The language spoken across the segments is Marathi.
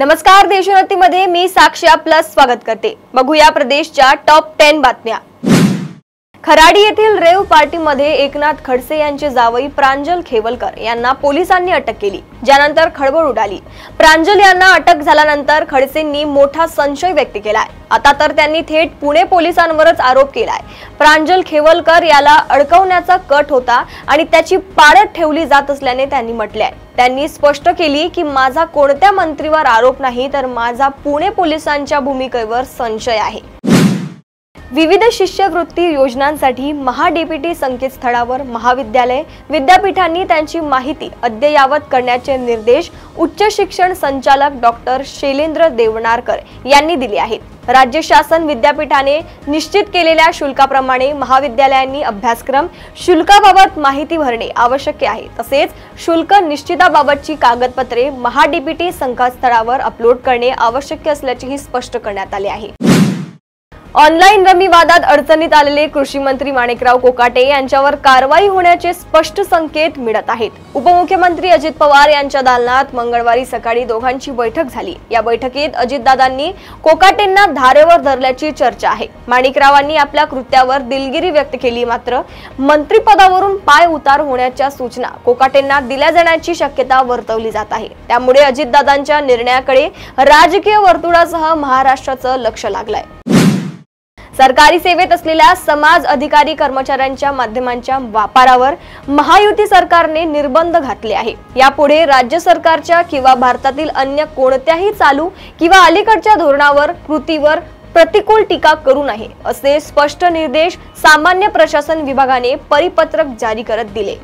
नमस्कार, देशोन्नतीमध्ये मी साक्षी आपलं स्वागत करते। बघूया प्रदेशच्या टॉप 10 बातम्या। खराडी येथील रेव पार्टीमध्ये एकनाथ खडसे यांचे जावई प्रांजल खेवलकर यांना पोलिसांनी अटक केली, ज्यानंतर खळबळ उडाली। प्रांजल यांना अटक झाल्यानंतर खडसेंनी मोठा संशय व्यक्त केलाय। आता तर त्यांनी थेट पुणे पोलिसांवरच आरोप केलाय। प्रांजल खेवलकर याला अडकवण्याचा कट होता आणि त्याची पाळत ठेवली जात असल्याने त्यांनी म्हटले। त्यांनी स्पष्ट केली की माझा कोणत्या मंत्रीवर आरोप नाही, तर माझा पुणे पोलिसांच्या भूमिकेवर संशय आहे। विविध शिष्यवृत्ती योजनांसाठी महाडीपीटी संकेतस्थळावर महाविद्यालय विद्यापीठांनी त्यांची माहिती अद्ययावत करण्याचे निर्देश उच्च शिक्षण संचालक डॉक्टर शैलेंद्र देवनारकर यांनी दिले आहेत। राज्य शासन विद्यापीठाने निश्चित केलेल्या शुल्काप्रमाणे महाविद्यालयांनी अभ्यासक्रम शुल्काबाबत माहिती भरणे आवश्यक आहे। तसेच शुल्क निश्चिताबाबतची कागदपत्रे महाडीपीटी संकेतस्थळावर अपलोड करणे आवश्यक असल्याचेही स्पष्ट करण्यात आले आहे। ऑनलाईन रमी वादात अडचणीत आलेले कृषी मंत्री माणिकराव कोकाटे यांच्यावर कारवाई होण्याचे स्पष्ट संकेत मिळत आहेत। उपमुख्यमंत्री अजित पवार यांच्या दालनात मंगळवारी सकाळी दोघांची बैठक झाली। या बैठकीत अजितदादांनी कोकाटेंना धारेवर धरल्याची चर्चा आहे। माणिकरावांनी आपल्या कृत्यावर दिलगिरी व्यक्त केली, मात्र मंत्रिपदावरून पाय उतार होण्याच्या सूचना कोकाटेंना दिल्या जाण्याची शक्यता वर्तवली जात आहे। त्यामुळे अजितदादांच्या निर्णयाकडे राजकीय वर्तुळासह महाराष्ट्राचं लक्ष लागलंय। सरकारी सेवेत असलेल्या समाज अधिकारी कर्मचाऱ्यांच्या माध्यमांच्या वापरावर महायुती सरकारने निर्बंध घातले आहे। यापुढे राज्य सरकारच्या किंवा भारतातील अन्य कोणत्याही चालू किंवा अलीकडच्या धोरणावर कृतीवर प्रतिकूल टीका करू नये, असे स्पष्ट निर्देश सामान्य प्रशासन विभागाने परिपत्रक जारी करत दिले।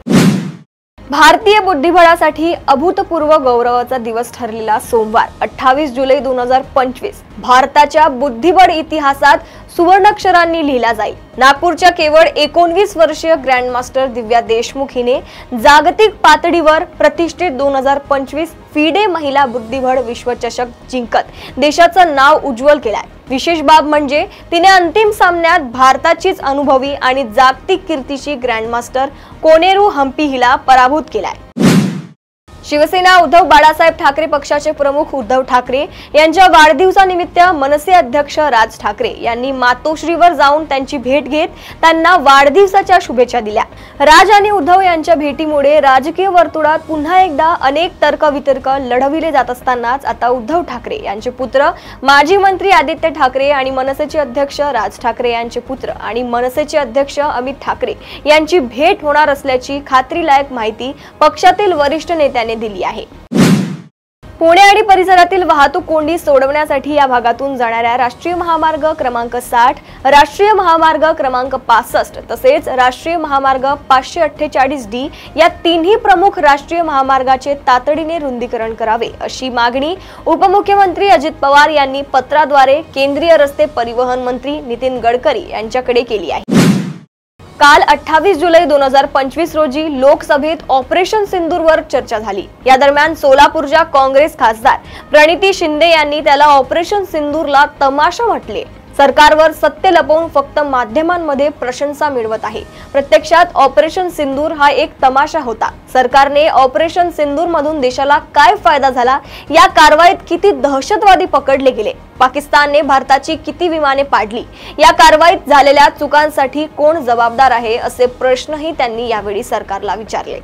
भारतीय बुद्धिबळासाठी अभूतपूर्व गौरवाचा दिवस ठरलेला सोमवार 28 जुलै 2025 भारताच्या बुद्धिबळ इतिहासात सुवर्णाक्षरांनी लिहिला जाईल। नागपूरच्या केवळ 19 वर्षीय ग्रँडमास्टर दिव्या देशमुख हिने जागतिक पातळीवर प्रतिष्ठित 2025 फिडे महिला बुद्धिबळ विश्वचषक जिंकत देशाचं नाव उज्ज्वल केलंय। विशेष बाब म्हणजे तिने अंतिम सामन्यात भारताचीच अनुभवी आणि जागतिक कीर्तीची ग्रँडमास्टर कोनेरू हम्पी हिला पराभूत केलाय। शिवसेना उद्धव बाळासाहेब ठाकरे पक्षाचे प्रमुख उद्धव ठाकरे यांच्या वाढदिवसानिमित्त मनसे अध्यक्ष राज ठाकरे यांनी मातोश्रीवर जाऊन त्यांची भेट घेत त्यांना वाढदिवसाच्या शुभेच्छा दिल्या। राज आणि उद्धव यांच्या भेटीमुळे राजकीय वर्तुळात पुन्हा एकदा अनेक तर्कवितर्क लढविले जात असतानाच आता उद्धव ठाकरे यांचे पुत्र माजी मंत्री आदित्य ठाकरे आणि मनसेचे अध्यक्ष राज ठाकरे यांचे पुत्र आणि मनसेचे अध्यक्ष अमित ठाकरे यांची भेट होणार असल्याची खात्रीलायक माहिती पक्षातील वरिष्ठ नेत्यांनी दिली आहे। पुणे आणि परिसरातील वाहतूक कोंडी सोडवण्यासाठी या भागातून जाणाऱ्या राष्ट्रीय महामार्ग क्रमांक 60, राष्ट्रीय महामार्ग क्रमांक 65 तसेच राष्ट्रीय महामार्ग 548D या तिन्ही प्रमुख राष्ट्रीय महामार्गाचे तातडीने रुंदीकरण करावे, अशी मागणी उपमुख्यमंत्री अजित पवार यांनी पत्राद्वारे केंद्रीय रस्ते परिवहन मंत्री नितीन गडकरी यांच्याकडे केली आहे। काल 28 जुलै 2025 रोजी लोकसभेत ऑपरेशन सिंदूरवर चर्चा झाली। या दरम्यान सोलापूरच्या काँग्रेस खासदार प्रणिती शिंदे यांनी त्याला ऑपरेशन सिंदूरला तमाशा म्हटले। सरकारवर सत्य लपवून फक्त माध्यमांमध्ये प्रशंसा मिळवत आहे। प्रत्यक्षात ऑपरेशन सिंदूर हा एक तमाशा होता। सरकारने ऑपरेशन सिंदूर मधून देशाला काय फायदा झाला, या कारवाईत किती दहशतवादी पकडले गेले, पाकिस्तानने भारताची किती विमाने पाडली, या कारवाईत झालेल्या चुकांसाठी कोण जबाबदार आहे, असे प्रश्नही त्यांनी यावेळी सरकारला विचारले।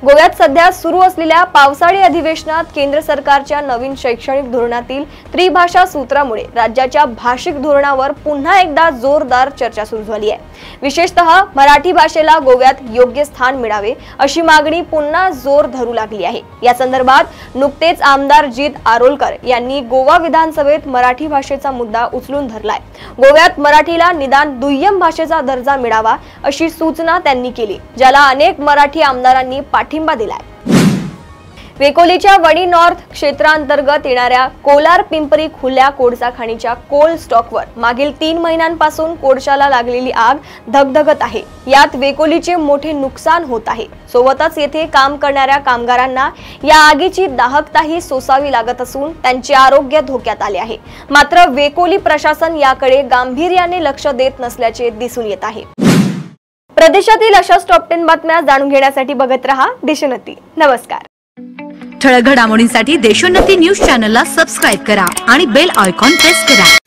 गोव्यात सध्या सुरू असलेल्या पावसाळी अधिवेशनात केंद्र सरकारच्या नवीन शैक्षणिक धोरणातील त्रिभाषा सूत्रामुळे राज्याच्या भाषिक धोरणावर पुन्हा एकदा जोरदार चर्चा सुरू झाली आहे। विशेषतः मराठी भाषेला गोव्यात योग्य स्थान मिळावे अशी मागणी पुन्हा जोर धरू लागली आहे। या संदर्भात नुकतेच आमदार जीत आरोलकर यांनी गोवा विधानसभेत मराठी भाषेचा मुद्दा उचलून धरलाय। गोव्यात मराठीला निदान दुय्यम भाषेचा दर्जा मिळावा अशी सूचना त्यांनी केली, ज्याला अनेक मराठी आमदारांनी पाठिंबा दिलाय। वेकोलीच्या वणी नॉर्थ क्षेत्रांतर्गत येणाऱ्या कोलार पिंपरी खुल्या कोळसा खाणीच्या कोल स्टॉकवर मागील 3 महिन्यांपासून कोळशाला लागलेली आग धगधगत आहे। यात वेकोलीचे मोठे नुकसान होत आहे। सोबतच येथे काम करणाऱ्या कामगारांना या आगीची दाहकताही सोसावी लागत असून त्यांचे आरोग्य धोक्यात आले आहे। मात्र वेकोली प्रशासन याकडे गांभीर्याने लक्ष देत नसल्याचे दिसून येत आहे। प्रदेशातील अशाच टॉप 10 बातम्या जाणून घेण्यासाठी बघत रहा देशोन्नती। नमस्कार। ठळक घडामोडींसाठी देशोन्नती न्यूज चॅनलला सबस्क्राइब करा आणि बेल आयकॉन प्रेस करा।